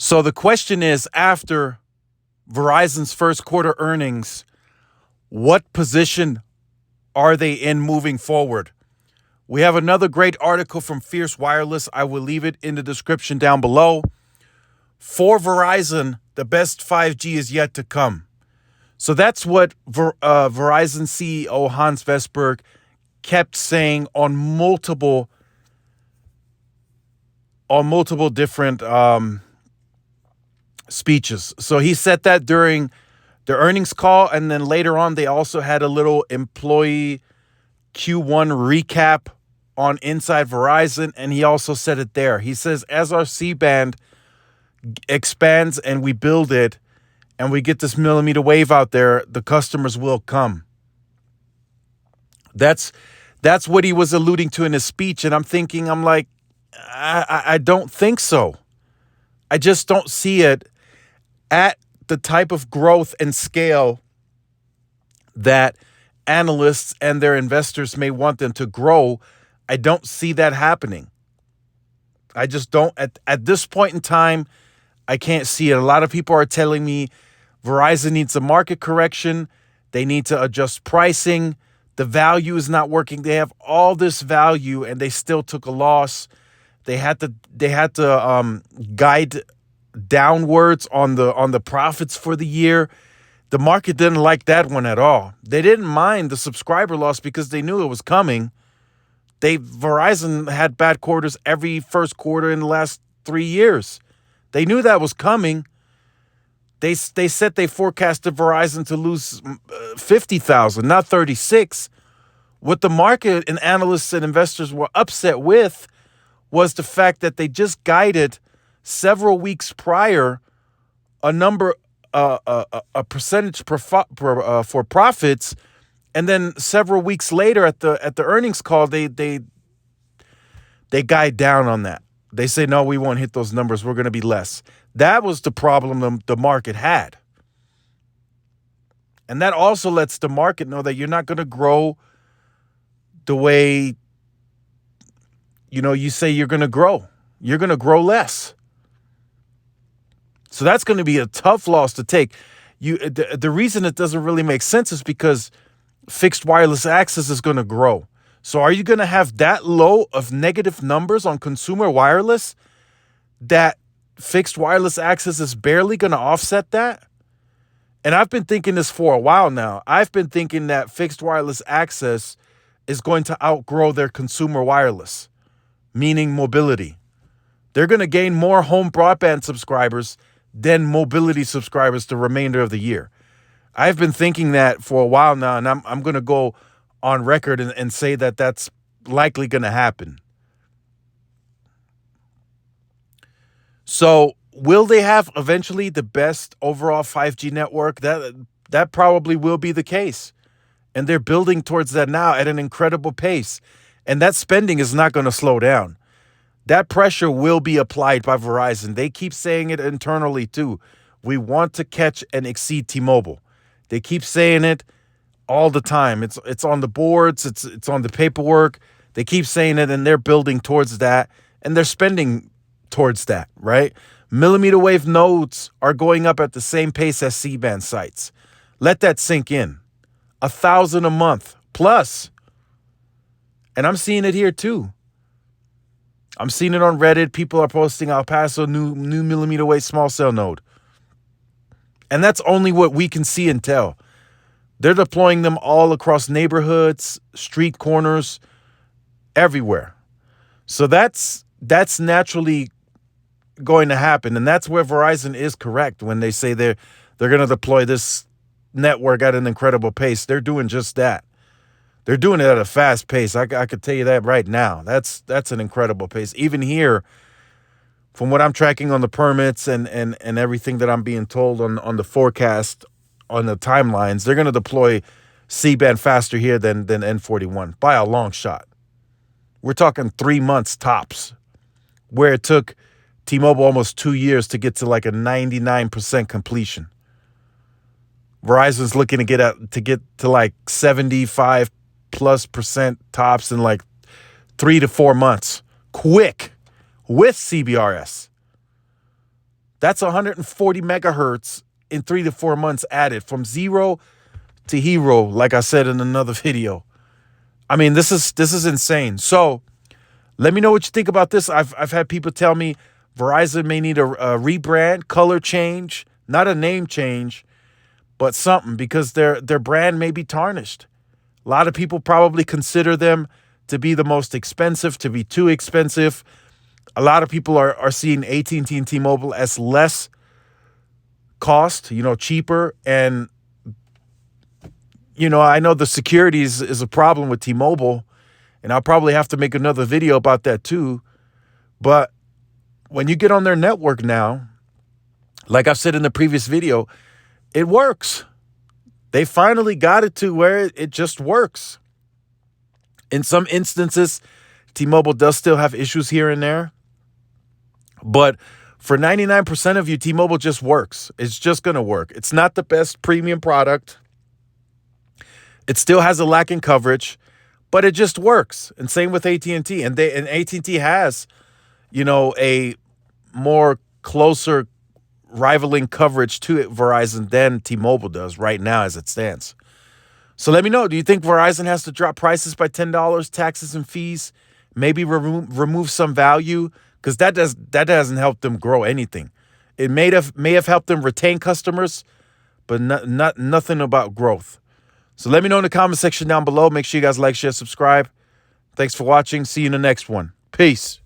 So the question is, after Verizon's first quarter earnings, what position are they in moving forward? We have another great article from Fierce Wireless. I will leave it in the description down below. For Verizon, the best 5G is yet to come. So that's what Verizon CEO Hans Vestberg kept saying on multiple different speeches. So he said that during the earnings call, and then later on they also had a little employee Q1 recap on Inside Verizon, and he also said it there. He says, as our C-band expands and we build it and we get this millimeter wave out there, the customers will come. That's what he was alluding to in his speech, and I'm like, I don't think so. I just don't see it at the type of growth and scale that analysts and their investors may want them to grow. I don't see that happening. I just don't. At this point in time, I can't see it. A lot of people are telling me Verizon needs a market correction. They need to adjust pricing. The value is not working. They have all this value and they still took a loss. They had to guide downwards on the profits for the year. The market didn't like that one at all. They didn't mind the subscriber loss because they knew it was coming. Verizon had bad quarters every first quarter in the last 3 years. They knew that was coming. They said they forecasted Verizon to lose 50,000, not 36. What the market and analysts and investors were upset with was the fact that they just guided several weeks prior a percentage for profits, and then several weeks later at the earnings call they guide down on that. They say, no, we won't hit those numbers. We're going to be less. That was the problem the market had. And that also lets the market know that you're not going to grow the way, you say you're going to grow. You're going to grow less. So that's going to be a tough loss to take. The reason it doesn't really make sense is because fixed wireless access is going to grow. So are you going to have that low of negative numbers on consumer wireless that fixed wireless access is barely going to offset that? And I've been thinking this for a while now. I've been thinking that fixed wireless access is going to outgrow their consumer wireless, meaning mobility. They're going to gain more home broadband subscribers than mobility subscribers the remainder of the year. I've been thinking that for a while now, and I'm going to go on record and say that that's likely going to happen. So will they have eventually the best overall 5G network? That probably will be the case. And they're building towards that now at an incredible pace. And that spending is not going to slow down. That pressure will be applied by Verizon. They keep saying it internally too. We want to catch and exceed T-Mobile. They keep saying it all the time. It's on the boards. It's on the paperwork. They keep saying it, and they're building towards that, and they're spending towards that, right? Millimeter wave nodes are going up at the same pace as C-band sites. Let that sink in. 1,000 a month plus. And I'm seeing it here too. I'm seeing it on Reddit. People are posting El Paso new millimeter wave small cell node. And that's only what we can see and tell. They're deploying them all across neighborhoods, street corners, everywhere. So that's naturally going to happen. And that's where Verizon is correct when they say they're going to deploy this network at an incredible pace. They're doing just that. They're doing it at a fast pace. I could tell you that right now. That's an incredible pace. Even here, from what I'm tracking on the permits and everything that I'm being told on the forecast, on the timelines, they're going to deploy C-band faster here than N41 by a long shot. We're talking 3 months tops, where it took T-Mobile almost 2 years to get to like a 99% completion. Verizon's looking to get to like 75+% tops in like 3 to 4 months, quick, with CBRS. That's 140 megahertz in 3 to 4 months added from zero to hero, like I said in another video. I mean, this is insane. So let me know what you think about this. I've had people tell me Verizon may need a rebrand, color change, not a name change, but something, because their brand may be tarnished. A lot of people probably consider them to be the most expensive, to be too expensive. A lot of people are seeing AT&T and T-Mobile as less cost, cheaper. And, I know the security is a problem with T-Mobile, and I'll probably have to make another video about that too. But when you get on their network now, like I've said in the previous video, it works. They finally got it to where it just works. In some instances, T-Mobile does still have issues here and there. But for 99% of you, T-Mobile just works. It's just going to work. It's not the best premium product. It still has a lack in coverage, but it just works. And same with AT&T. And AT&T has, a more closer rivaling coverage to Verizon than T-Mobile does right now as it stands. So let me know, do you think Verizon has to drop prices by $10, taxes and fees, maybe remove some value? Because that doesn't help them grow anything. It may have helped them retain customers, but nothing about growth. So let me know in the comment section down below. Make sure you guys like, share, subscribe. Thanks for watching. See you in the next one. Peace.